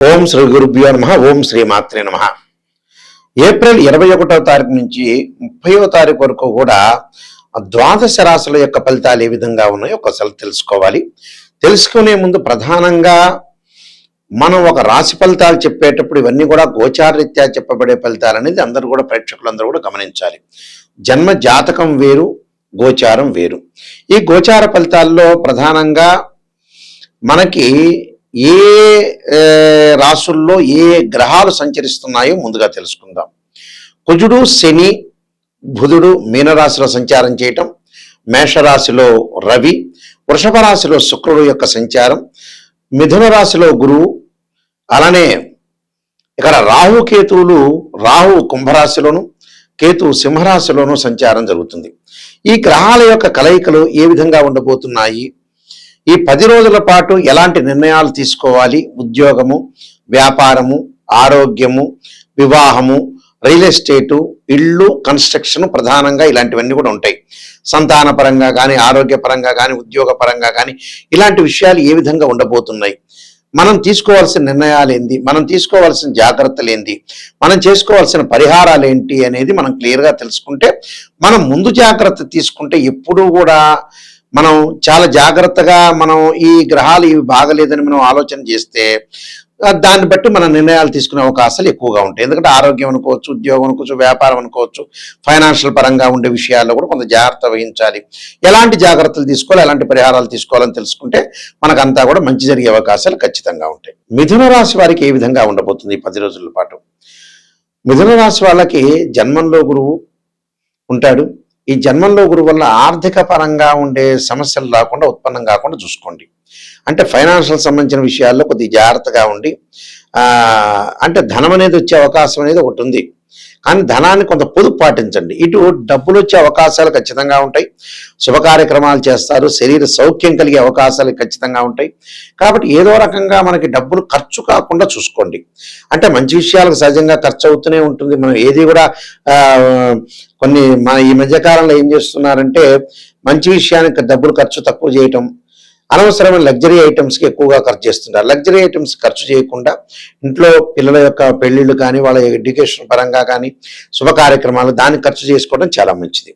ఓం శ్రీ గురుభ్యో నమః. ఓం శ్రీ మాత్రే నమః. ఏప్రిల్ 21వ తారీఖు నుంచి 30వ తారీఖు వరకు కూడా ద్వాదశ రాశుల యొక్క ఫలితాలు ఏ విధంగా ఉన్నాయో ఒకసారి తెలుసుకోవాలి. తెలుసుకునే ముందు ప్రధానంగా మనం ఒక రాశి ఫలితాలు చెప్పేటప్పుడు ఇవన్నీ కూడా గోచారరీత్యా చెప్పబడే ఫలితాలు అనేది అందరూ కూడా ప్రేక్షకులందరూ కూడా గమనించాలి. జన్మ జాతకం వేరు, గోచారం వేరు. ఈ గోచార ఫలితాల్లో ప్రధానంగా మనకి ఏ రాసుల్లో ఏ గ్రహాలు సంచరిస్తున్నాయో ముందుగా తెలుసుకుందాం. కుజుడు, శని, బుధుడు మీనరాశిలో సంచారం చేయటం, మేషరాశిలో రవి, వృషభ రాశిలో శుక్రుడు యొక్క సంచారం, మిథున రాశిలో గురువు, అలానే ఇక్కడ రాహుకేతువులు, రాహు కుంభరాశిలోను, కేతు సింహరాశిలోను సంచారం జరుగుతుంది. ఈ గ్రహాల యొక్క కలయికలు ఏ విధంగా ఉండబోతున్నాయి, ఈ 10 రోజుల పాటు ఎలాంటి నిర్ణయాలు తీసుకోవాలి, ఉద్యోగము, వ్యాపారము, ఆరోగ్యము, వివాహము, రియల్ ఎస్టేటు, ఇళ్ళు, కన్స్ట్రక్షన్ ప్రధానంగా ఇలాంటివన్నీ కూడా ఉంటాయి. సంతాన పరంగా కానీ, ఆరోగ్యపరంగా కానీ, ఉద్యోగ పరంగా కానీ ఇలాంటి విషయాలు ఏ విధంగా ఉండబోతున్నాయి, మనం తీసుకోవాల్సిన నిర్ణయాలు ఏంటి, మనం తీసుకోవాల్సిన జాగ్రత్తలు ఏంటి, మనం చేసుకోవాల్సిన పరిహారాలు ఏంటి అనేది మనం క్లియర్గా తెలుసుకుంటే, మనం ముందు జాగ్రత్త తీసుకుంటే ఎప్పుడూ కూడా మనం చాలా జాగ్రత్తగా మనం ఈ గ్రహాలు ఇవి బాగలేదని మనం ఆలోచన చేస్తే దాన్ని బట్టి మన నిర్ణయాలు తీసుకునే అవకాశాలు ఎక్కువగా ఉంటాయి. ఎందుకంటే ఆరోగ్యం అనుకోవచ్చు, ఉద్యోగం అనుకోవచ్చు, వ్యాపారం అనుకోవచ్చు, ఫైనాన్షియల్ పరంగా ఉండే విషయాల్లో కూడా కొంత జాగ్రత్త వహించాలి. ఎలాంటి జాగ్రత్తలు తీసుకోవాలి, ఎలాంటి పరిహారాలు తీసుకోవాలని తెలుసుకుంటే మనకంతా కూడా మంచి జరిగే అవకాశాలు ఖచ్చితంగా ఉంటాయి. మిథున రాశి వారికి ఏ విధంగా ఉండబోతుంది ఈ 10 రోజుల పాటు? మిథున రాశి వాళ్ళకి జన్మంలో గురువు ఉంటాడు. ఈ జన్మంలో గురువు వల్ల ఆర్థిక పరంగా ఉండే సమస్యలు రాకుండా, ఉత్పన్నం కాకుండా చూసుకోండి. అంటే ఫైనాన్షియల్ సంబంధించిన విషయాల్లో కొద్దిగా జాగ్రత్తగా ఉండి, అంటే ధనం అనేది వచ్చే అవకాశం అనేది ఒకటి ఉంది, కానీ ధనాన్ని కొంత పొదుపు పాటించండి. ఇటు డబ్బులు వచ్చే అవకాశాలు ఖచ్చితంగా ఉంటాయి, శుభ కార్యక్రమాలు చేస్తారు, శరీర సౌఖ్యం కలిగే అవకాశాలు ఖచ్చితంగా ఉంటాయి. కాబట్టి ఏదో రకంగా మనకి డబ్బులు ఖర్చు కాకుండా చూసుకోండి. అంటే మంచి విషయాలకు సహజంగా ఖర్చు అవుతూనే ఉంటుంది. మనం ఏది కూడా కొన్ని మన ఈ మధ్యకాలంలో ఏం చేస్తున్నారంటే మంచి విషయానికి డబ్బులు ఖర్చు తక్కువ చేయటం, అనవసరమైన లగ్జరీ ఐటమ్స్కి ఎక్కువగా ఖర్చు చేస్తుంటారు. లగ్జరీ ఐటమ్స్ ఖర్చు చేయకుండా ఇంట్లో పిల్లల యొక్క పెళ్లిళ్ళు కానీ, వాళ్ళ ఎడ్యుకేషన్ పరంగా కానీ, శుభ కార్యక్రమాలు దానికి ఖర్చు చేసుకోవడం చాలా మంచిది.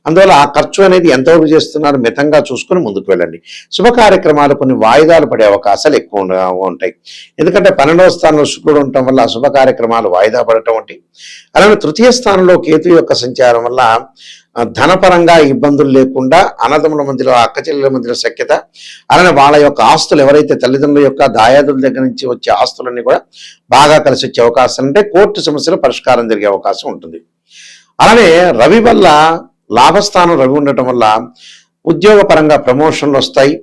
అందువల్ల ఆ ఖర్చు అనేది ఎంతవరకు చేస్తున్నారు మితంగా చూసుకుని ముందుకు వెళ్ళండి. శుభ కార్యక్రమాలు కొన్ని వాయిదాలు పడే అవకాశాలు ఎక్కువ ఉంటాయి. ఎందుకంటే 12వ స్థానంలో శుక్రుడు ఉండటం వల్ల శుభ కార్యక్రమాలు వాయిదా పడటం వంటి, అలానే తృతీయ స్థానంలో కేతు యొక్క సంచారం వల్ల ధనపరంగా ఇబ్బందులు లేకుండా, అన్నదమ్ముల మధ్యలో, అక్క చెల్లెల మధ్యలో సఖ్యత, అలానే వాళ్ళ యొక్క ఆస్తులు ఎవరైతే తల్లిదండ్రుల యొక్క దాయాదుల దగ్గర నుంచి వచ్చే ఆస్తులన్నీ కూడా బాగా కలిసి వచ్చే అవకాశాలు ఉంటాయి. కోర్టు సమస్యలు పరిష్కారం జరిగే అవకాశం ఉంటుంది. అలానే రవి వల్ల లాభస్థానం రవి ఉండటం వల్ల ఉద్యోగపరంగా ప్రమోషన్లు వస్తాయి,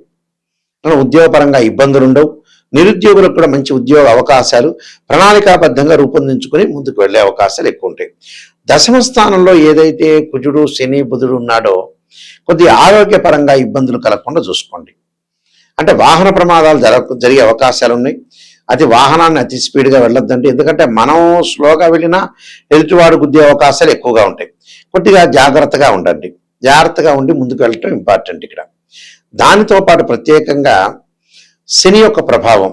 ఉద్యోగపరంగా ఇబ్బందులు ఉండవు, నిరుద్యోగులకు కూడా మంచి ఉద్యోగ అవకాశాలు ప్రణాళికాబద్ధంగా రూపొందించుకొని ముందుకు వెళ్ళే అవకాశాలు ఎక్కువ ఉంటాయి. 10వ స్థానంలో ఏదైతే కుజుడు, శని, బుధుడు ఉన్నాడో కొద్దిగా ఆరోగ్యపరంగా ఇబ్బందులు కలగకుండా చూసుకోండి. అంటే వాహన ప్రమాదాలు జరిగే అవకాశాలు ఉన్నాయి. అది వాహనాన్ని అతి స్పీడ్గా వెళ్ళొద్దండి. ఎందుకంటే మనం స్లోగా వెళ్ళినా ఎదుటివాడు గుద్దే అవకాశాలు ఎక్కువగా ఉంటాయి. కొద్దిగా జాగ్రత్తగా ఉండండి. జాగ్రత్తగా ఉండి ముందుకు వెళ్ళటం ఇంపార్టెంట్ ఇక్కడ. దానితో పాటు ప్రత్యేకంగా శని యొక్క ప్రభావం,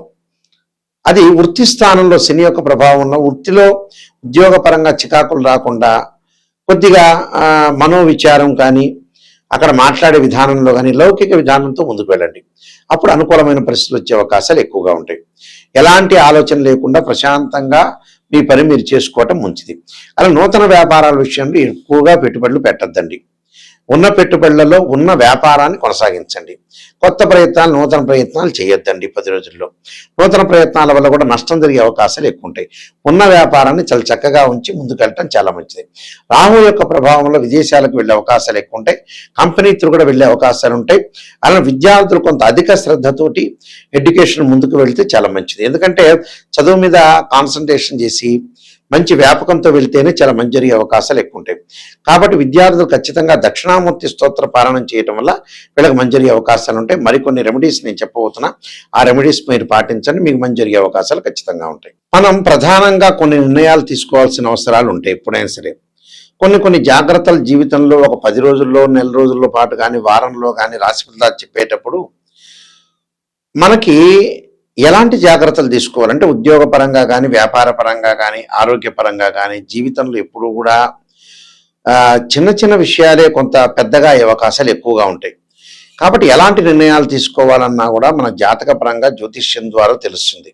అది వృత్తి స్థానంలో శని యొక్క ప్రభావం ఉన్న వృత్తిలో ఉద్యోగపరంగా చికాకులు రాకుండా కొద్దిగా మనోవిచారం కానీ, అక్కడ మాట్లాడే విధానంలో కానీ లౌకిక విధానంతో ముందుకు వెళ్ళండి. అప్పుడు అనుకూలమైన పరిస్థితులు వచ్చే అవకాశాలు ఎక్కువగా ఉంటాయి. ఎలాంటి ఆలోచన లేకుండా ప్రశాంతంగా మీ పని మీరు చేసుకోవటం మంచిది. అలా నూతన వ్యాపారాల విషయంలో ఎక్కువగా పెట్టుబడులు పెట్టద్దండి. ఉన్న పెట్టుబడులలో ఉన్న వ్యాపారాన్ని కొనసాగించండి. కొత్త ప్రయత్నాలు, నూతన ప్రయత్నాలు చేయొద్దండి 10 రోజుల్లో. నూతన ప్రయత్నాల వల్ల కూడా నష్టం జరిగే అవకాశాలు ఎక్కువ ఉంటాయి. ఉన్న వ్యాపారాన్ని చాలా చక్కగా ఉంచి ముందుకు వెళ్ళటం చాలా మంచిది. రాహు యొక్క ప్రభావంలో విదేశాలకు వెళ్ళే అవకాశాలు ఎక్కువ ఉంటాయి. కంపెనీ తిరుగుడు వెళ్ళే అవకాశాలు ఉంటాయి. అలానే విద్యార్థులు కొంత అధిక శ్రద్ధతోటి ఎడ్యుకేషన్ ముందుకు వెళ్తే చాలా మంచిది. ఎందుకంటే చదువు మీద కాన్సన్ట్రేషన్ చేసి మంచి వ్యాపకంతో వెళ్తేనే చాలా మంచి జరిగే అవకాశాలు ఎక్కువ ఉంటాయి. కాబట్టి విద్యార్థులు ఖచ్చితంగా దక్షిణామూర్తి స్తోత్ర పారాయణం చేయడం వల్ల వీళ్ళకి మంచి జరిగే అవకాశాలు ఉంటాయి. మరికొన్ని రెమెడీస్ నేను చెప్పబోతున్నా, ఆ రెమెడీస్ మీరు పాటించండి, మీకు మంచి జరిగే అవకాశాలు ఖచ్చితంగా ఉంటాయి. మనం ప్రధానంగా కొన్ని నిర్ణయాలు తీసుకోవాల్సిన అవసరాలు ఉంటాయి. ఎప్పుడైనా సరే కొన్ని జాగ్రత్తలు జీవితంలో ఒక 10 రోజుల్లో, నెల రోజుల్లో పాటు కానీ, వారంలో కానీ రాశి ఫలితాలు చెప్పేటప్పుడు మనకి ఎలాంటి జాగ్రత్తలు తీసుకోవాలంటే ఉద్యోగపరంగా కానీ, వ్యాపార పరంగా కానీ, ఆరోగ్యపరంగా కానీ జీవితంలో ఎప్పుడూ కూడా చిన్న చిన్న విషయాలే కొంత పెద్దగా అయ్యే అవకాశాలు ఎక్కువగా ఉంటాయి. కాబట్టి ఎలాంటి నిర్ణయాలు తీసుకోవాలన్నా కూడా మన జాతక పరంగా జ్యోతిష్యం ద్వారా తెలుస్తుంది.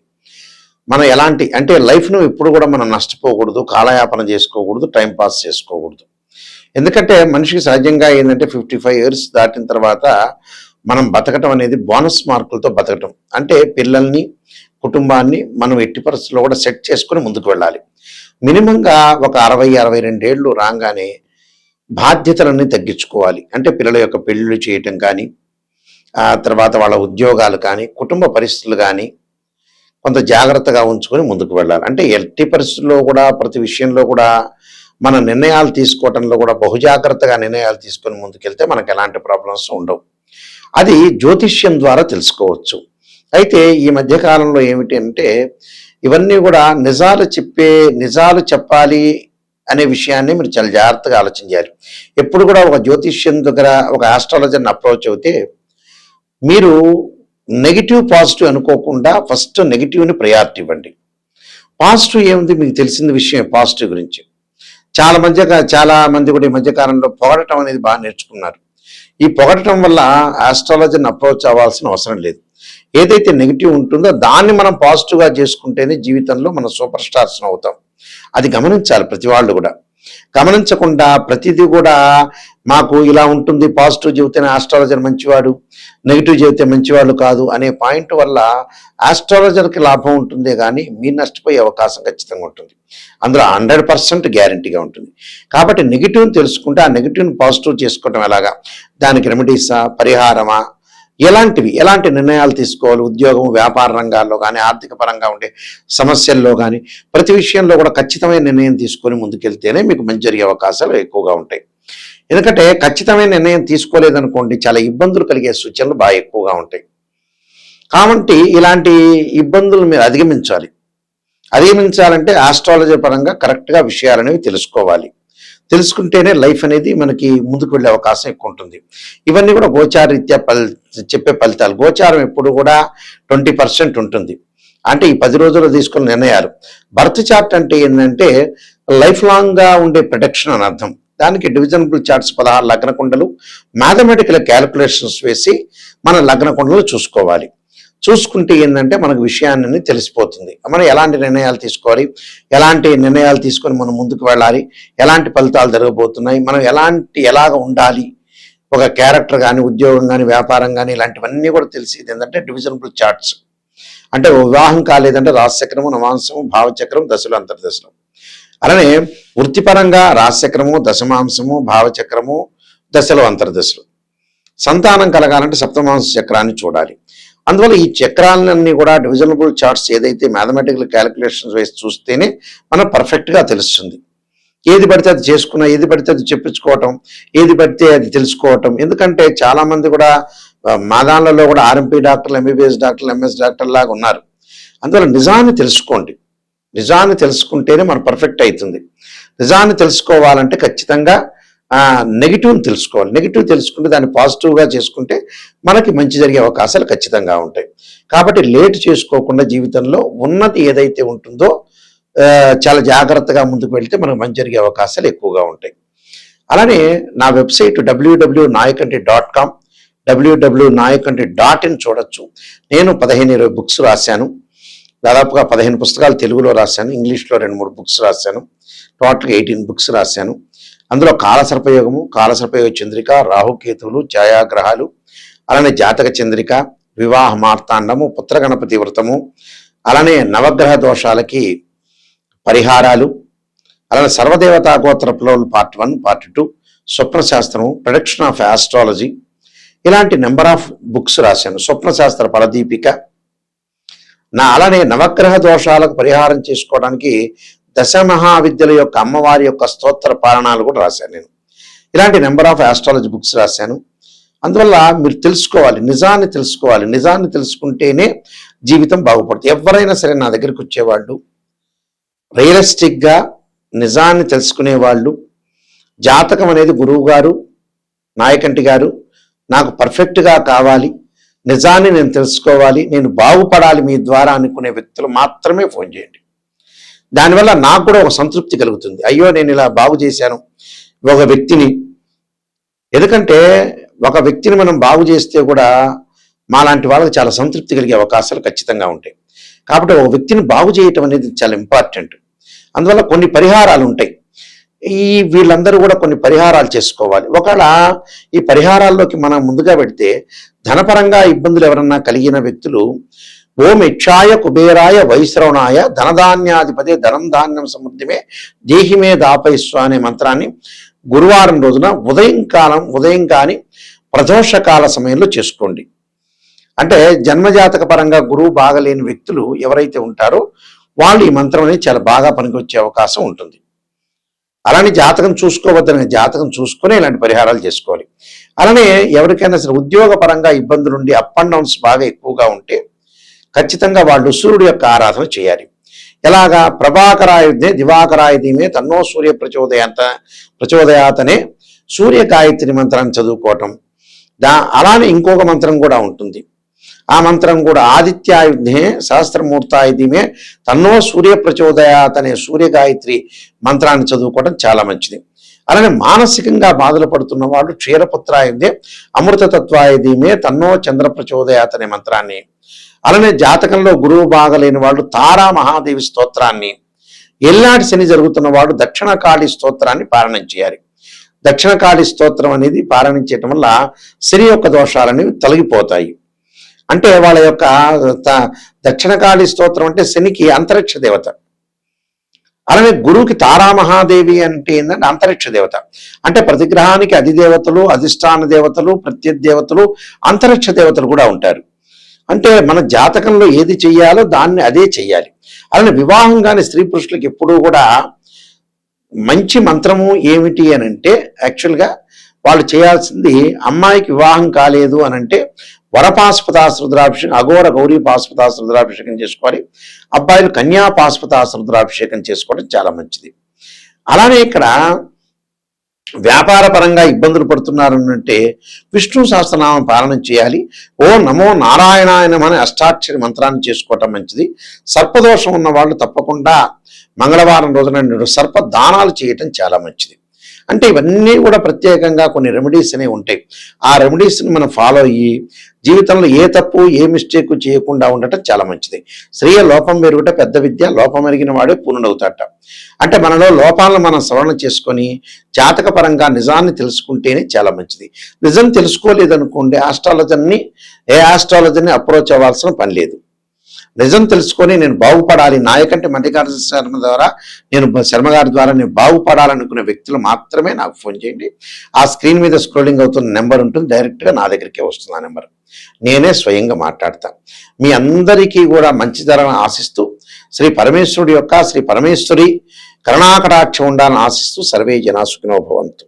మనం ఎలాంటి అంటే లైఫ్ను ఎప్పుడు కూడా మనం నష్టపోకూడదు, కాలయాపన చేసుకోకూడదు, టైం పాస్ చేసుకోకూడదు. ఎందుకంటే మనిషికి సహజంగా ఏంటంటే 55 ఇయర్స్ దాటిన తర్వాత మనం బతకటం అనేది బోనస్ మార్కులతో బతకటం. అంటే పిల్లల్ని, కుటుంబాన్ని మనం ఎట్టి పరిస్థితుల్లో కూడా సెట్ చేసుకుని ముందుకు వెళ్ళాలి. మినిమంగా ఒక 60-62 ఏళ్ళు రాగానే బాధ్యతలన్నీ తగ్గించుకోవాలి. అంటే పిల్లల యొక్క పెళ్ళిళ్ళు చేయటం కానీ, ఆ తర్వాత వాళ్ళ ఉద్యోగాలు కానీ, కుటుంబ పరిస్థితులు కానీ కొంత జాగ్రత్తగా ఉంచుకొని ముందుకు వెళ్ళాలి. అంటే ఎట్టి పరిస్థితుల్లో కూడా ప్రతి విషయంలో కూడా మన నిర్ణయాలు తీసుకోవటంలో కూడా బహుజాగ్రత్తగా నిర్ణయాలు తీసుకొని ముందుకెళ్తే మనకు ఎలాంటి ప్రాబ్లమ్స్ ఉండవు. అది జ్యోతిష్యం ద్వారా తెలుసుకోవచ్చు. అయితే ఈ మధ్య కాలంలో ఏమిటి అంటే ఇవన్నీ కూడా నిజాలు చెప్పాలి అనే విషయాన్ని మీరు చాలా జాగ్రత్తగా ఆలోచించాలి. ఎప్పుడు కూడా ఒక జ్యోతిష్యం దగ్గర ఒక ఆస్ట్రాలజర్ని అప్రోచ్ అవుతే మీరు నెగిటివ్ పాజిటివ్ అనుకోకుండా ఫస్ట్ నెగిటివ్ని ప్రయారిటీ ఇవ్వండి. పాజిటివ్ ఏముంది మీకు తెలిసిన విషయం పాజిటివ్ గురించి. చాలా మంది కూడా ఈ మధ్యకాలంలో పొగడటం అనేది బాగా నేర్చుకున్నారు. ఈ పొగడటం వల్ల ఆస్ట్రాలజర్ని అప్రోచ్ అవ్వాల్సిన అవసరం లేదు. ఏదైతే నెగిటివ్ ఉంటుందో దాన్ని మనం పాజిటివ్గా చేసుకుంటేనే జీవితంలో మనం సూపర్ స్టార్స్ అవుతాం. అది గమనించాలి ప్రతి వాళ్ళు కూడా. గమనించకుండా ప్రతిదీ కూడా మాకు ఇలా ఉంటుంది, పాజిటివ్ చెబితేనే ఆస్ట్రాలజర్ మంచివాడు, నెగిటివ్ చెబితే మంచివాళ్ళు కాదు అనే పాయింట్ వల్ల ఆస్ట్రాలజర్కి లాభం ఉంటుందే కానీ మీరు నష్టపోయే అవకాశం ఖచ్చితంగా ఉంటుంది. అందులో 100% గ్యారంటీగా ఉంటుంది. కాబట్టి నెగిటివ్ని తెలుసుకుంటే ఆ నెగిటివ్ని పాజిటివ్ చేసుకోవటం ఎలాగా, దానికి రెమెడీసా, పరిహారమా, ఎలాంటి నిర్ణయాలు తీసుకోవాలి, ఉద్యోగం, వ్యాపార రంగాల్లో కానీ, ఆర్థిక పరంగా ఉండే సమస్యల్లో కానీ ప్రతి విషయంలో కూడా ఖచ్చితమైన నిర్ణయం తీసుకొని ముందుకెళ్తేనే మీకు మంచి జరిగే అవకాశాలు ఎక్కువగా ఉంటాయి. ఎందుకంటే ఖచ్చితమైన నిర్ణయం తీసుకోలేదనుకోండి చాలా ఇబ్బందులు కలిగే సూచనలు బాగా ఎక్కువగా ఉంటాయి. కాబట్టి ఇలాంటి ఇబ్బందులు మీరు అధిగమించాలంటే ఆస్ట్రాలజీ పరంగా కరెక్ట్గా విషయాలనేవి తెలుసుకుంటేనే లైఫ్ అనేది మనకి ముందుకు వెళ్ళే అవకాశం ఎక్కువ ఉంటుంది. ఇవన్నీ కూడా గోచారరీత్యా చెప్పే ఫలితాలు. గోచారం ఎప్పుడు కూడా 20% ఉంటుంది. అంటే ఈ 10 రోజుల్లో తీసుకున్న నిర్ణయాలు. బర్త్ చార్ట్ అంటే ఏంటంటే లైఫ్ లాంగ్గా ఉండే ప్రొటెక్షన్ అని అర్థం. దానికి డివిజనబుల్ చార్ట్స్ 16 లగ్న కుండలు మ్యాథమెటికల్ క్యాలిక్యులేషన్స్ వేసి మన లగ్న కుండలు చూసుకుంటే ఏంటంటే మనకు విషయాన్ని తెలిసిపోతుంది. మనం ఎలాంటి నిర్ణయాలు తీసుకోవాలి, ఎలాంటి నిర్ణయాలు తీసుకొని మనం ముందుకు వెళ్ళాలి, ఎలాంటి ఫలితాలు జరగబోతున్నాయి, మనం ఎలాగ ఉండాలి, ఒక క్యారెక్టర్ కానీ, ఉద్యోగం కానీ, వ్యాపారం కానీ ఇలాంటివన్నీ కూడా తెలిసేది ఏంటంటే డివిజనబుల్ చార్ట్స్. అంటే వివాహం కాలేదంటే రాశిచక్రము, నవాంశము, భావచక్రం, దశలు, అంతర్దశలు. అలానే వృత్తిపరంగా రాశిచక్రము, దశమాంశము, భావచక్రము, దశలు, అంతర్దశలు. సంతానం కలగాలంటే సప్తమాంశ చక్రాన్ని చూడాలి. అందువల్ల ఈ చక్రాలన్నీ కూడా డివిజనబుల్ చార్ట్స్ ఏదైతే మ్యాథమెటికల్ క్యాలిక్యులేషన్స్ వేసి చూస్తేనే మనకు పర్ఫెక్ట్గా తెలుస్తుంది. ఏది పడితే అది చేసుకున్నా, ఏది పడితే అది చెప్పించుకోవటం, ఏది పడితే అది తెలుసుకోవటం. ఎందుకంటే చాలామంది కూడా మా దానిలో కూడా ఆర్ఎంపీ డాక్టర్లు, ఎంబీబీఎస్ డాక్టర్లు, ఎంఎస్ డాక్టర్ లాగా ఉన్నారు. అందువల్ల నిజాన్ని తెలుసుకోండి. నిజాన్ని తెలుసుకుంటేనే మనం పర్ఫెక్ట్ అవుతుంది. నిజాన్ని తెలుసుకోవాలంటే ఖచ్చితంగా నెగిటివ్ని తెలుసుకోవాలి. నెగిటివ్ తెలుసుకుంటే దాన్ని పాజిటివ్గా చేసుకుంటే మనకి మంచి జరిగే అవకాశాలు ఖచ్చితంగా ఉంటాయి. కాబట్టి లేట్ చేసుకోకుండా జీవితంలో ఉన్నది ఏదైతే ఉంటుందో చాలా జాగ్రత్తగా ముందుకు వెళ్తే మనకు మంచి జరిగే అవకాశాలు ఎక్కువగా ఉంటాయి. అలానే నా వెబ్సైట్ www.nayakanti.com, www.nayakanti.in చూడొచ్చు. నేను 15-20 బుక్స్ రాశాను. దాదాపుగా 15 పుస్తకాలు తెలుగులో రాశాను, ఇంగ్లీష్లో 2-3 బుక్స్ రాశాను. టోటల్గా 18 బుక్స్ రాశాను. అందులో కాలసర్పయోగము, కాలసర్పయోగ చంద్రిక, రాహుకేతువులు, ఛాయాగ్రహాలు, అలానే జాతక చంద్రిక, వివాహ మార్తాండము, పుత్రగణపతి వ్రతము, అలానే నవగ్రహ దోషాలకి పరిహారాలు, అలానే సర్వదేవతా గోత్రపులో పార్ట్ 1, పార్ట్ 2, స్వప్నశాస్త్రము, ప్రొడక్షన్ ఆఫ్ ఆస్ట్రాలజీ, ఇలాంటి నెంబర్ ఆఫ్ బుక్స్ రాశాను. స్వప్నశాస్త్ర ఫలదీపిక. అలానే నవగ్రహ దోషాలకు పరిహారం చేసుకోవడానికి దశమహావిద్యల యొక్క అమ్మవారి యొక్క స్తోత్ర పారాయణాలు కూడా రాశాను నేను. ఇలాంటి నెంబర్ ఆఫ్ ఆస్ట్రాలజీ బుక్స్ రాశాను. అందువల్ల మీరు తెలుసుకోవాలి, నిజాన్ని తెలుసుకుంటేనే జీవితం బాగుపడుతుంది. ఎవరైనా సరే నా దగ్గరికి వచ్చేవాళ్ళు రియలిస్టిక్గా నిజాన్ని తెలుసుకునేవాళ్ళు, జాతకం అనేది గురువు గారు, నాయకంటి గారు నాకు పర్ఫెక్ట్గా కావాలి, నిజాన్ని నేను తెలుసుకోవాలి, నేను బాగుపడాలి మీ ద్వారా అనుకునే వ్యక్తులు మాత్రమే ఫోన్ చేయండి. దానివల్ల నాకు కూడా ఒక సంతృప్తి కలుగుతుంది. అయ్యో నేను ఇలా బాగు చేశాను ఒక వ్యక్తిని. ఎందుకంటే ఒక వ్యక్తిని మనం బాగు చేస్తే కూడా మాలాంటి వాళ్ళకి చాలా సంతృప్తి కలిగే అవకాశాలు ఖచ్చితంగా ఉంటాయి. కాబట్టి ఒక వ్యక్తిని బాగు చేయటం అనేది చాలా ఇంపార్టెంట్. అందువల్ల కొన్ని పరిహారాలు ఉంటాయి. వీళ్ళందరూ కూడా కొన్ని పరిహారాలు చేసుకోవాలి. ఒకవేళ ఈ పరిహారాల్లోకి మనం ముందుగా పెడితే ధనపరంగా ఇబ్బందులు ఎవరన్నా కలిగిన వ్యక్తులు ఓం యక్షాయ కుబేరాయ వైశ్రవణాయ ధనధాన్యాధిపతి ధనం ధాన్యం సమృద్ధిమే దేహిమే దాపయిస్వ అనే మంత్రాన్ని గురువారం రోజున ఉదయం కాని ప్రదోషకాల సమయంలో చేసుకోండి. అంటే జన్మజాతక పరంగా గురువు బాగలేని వ్యక్తులు ఎవరైతే ఉంటారో వాళ్ళు ఈ మంత్రం అనేది చాలా బాగా పనికొచ్చే అవకాశం ఉంటుంది. అలానే జాతకం చూసుకోవద్దని, జాతకం చూసుకుని ఇలాంటి పరిహారాలు చేసుకోవాలి. అలానే ఎవరికైనా సరే ఉద్యోగ పరంగా ఇబ్బందులుండి అప్ అండ్ డౌన్స్ బాగా ఎక్కువగా ఉంటే ఖచ్చితంగా వాళ్ళు సూర్యుడు యొక్క ఆరాధన చేయాలి. ఎలాగా? ప్రభాకరాయుధే దివాకరాయుధీమే తన్నో సూర్య ప్రచోదయాతనే సూర్య గాయత్రి మంత్రాన్ని చదువుకోవటం. అలానే ఇంకొక మంత్రం కూడా ఉంటుంది. ఆ మంత్రం కూడా ఆదిత్యాయుధే సహస్రమూర్తాయుధీమే తన్నో సూర్య ప్రచోదయాత్ అనే సూర్య గాయత్రి మంత్రాన్ని చదువుకోవడం చాలా మంచిది. అలానే మానసికంగా బాధలు పడుతున్న వాళ్ళు క్షీరపుత్రాయుధే అమృతతత్వాయుధీమే తన్నో చంద్ర ప్రచోదయాత్ అనే మంత్రాన్ని, అలానే జాతకంలో గురువు బాగలేని వాళ్ళు తారా మహాదేవి స్తోత్రాన్ని, ఎల్లాటి శని జరుగుతున్న వాడు దక్షిణకాళి స్తోత్రాన్ని పారాయణం చేయాలి. దక్షిణకాళి స్తోత్రం అనేది పారాయణం చేయటం వల్ల శని యొక్క దోషాలనేవి తొలగిపోతాయి. అంటే వాళ్ళ యొక్క దక్షిణకాళి స్తోత్రం అంటే శనికి అంతరిక్ష దేవత. అలానే గురువుకి తారామహాదేవి అంటే ఏంటంటే అంతరిక్ష దేవత. అంటే ప్రతి గ్రహానికి అధిదేవతలు, అధిష్టాన దేవతలు, ప్రత్యర్థేవతలు, అంతరిక్ష దేవతలు కూడా ఉంటారు. అంటే మన జాతకంలో ఏది చెయ్యాలో దాన్ని అదే చెయ్యాలి. అలానే వివాహం కాని స్త్రీ పురుషులకు ఎప్పుడూ కూడా మంచి మంత్రము ఏమిటి అని అంటే యాక్చువల్గా వాళ్ళు చేయాల్సింది, అమ్మాయికి వివాహం కాలేదు అని అంటే వరపాశుపతాశ్రుద్రాభిషేకం, అఘోర గౌరీ పాశుపతాశ్రుద్రాభిషేకం చేసుకోవాలి. అబ్బాయిలు కన్యా పాశుపతాశ్రుద్రాభిషేకం చేసుకోవడం చాలా మంచిది. అలానే ఇక్కడ వ్యాపార పరంగా ఇబ్బందులు పడుతున్నారంటే విష్ణు సహస్రనామం పాలన చేయాలి. ఓ నమో నారాయణాయ నమః అనే అష్టాక్షరి మంత్రాన్ని చేసుకోవటం మంచిది. సర్పదోషం ఉన్న వాళ్ళు తప్పకుండా మంగళవారం రోజున సర్ప దానాలు చేయటం చాలా మంచిది. అంటే ఇవన్నీ కూడా ప్రత్యేకంగా కొన్ని రెమెడీస్ అనేవి ఉంటాయి. ఆ రెమెడీస్ని మనం ఫాలో అయ్యి జీవితంలో ఏ తప్పు ఏ మిస్టేక్ చేయకుండా ఉండటం చాలా మంచిది. స్త్రీయ లోపం పెరుగుట పెద్ద విద్య, లోపం ఎరిగిన వాడే పూర్ణుడవుతాట. అంటే మనలో లోపాలను మనం సవరణ చేసుకొని జాతక పరంగా నిజాన్ని తెలుసుకుంటేనే చాలా మంచిది. నిజం తెలుసుకోలేదనుకోండి ఏ ఆస్ట్రాలజీని అప్రోచ్ అవ్వాల్సిన పని లేదు. నిజం తెలుసుకొని నేను బాగుపడాలి, నాయకంటే మల్లికార్జున శర్మ గారి ద్వారా నేను బాగుపడాలనుకునే వ్యక్తులు మాత్రమే నాకు ఫోన్ చేయండి. ఆ స్క్రీన్ మీద స్క్రోలింగ్ అవుతున్న నెంబర్ ఉంటుంది, డైరెక్ట్గా నా దగ్గరికే వస్తుంది ఆ నెంబర్. నేనే స్వయంగా మాట్లాడతాను. మీ అందరికీ కూడా మంచి జరగాలని ఆశిస్తూ శ్రీ పరమేశ్వరుడి యొక్క శ్రీ పరమేశ్వరి కరుణాకటాక్షం ఉండాలని ఆశిస్తూ సర్వే జనా సుఖినో భవంతు.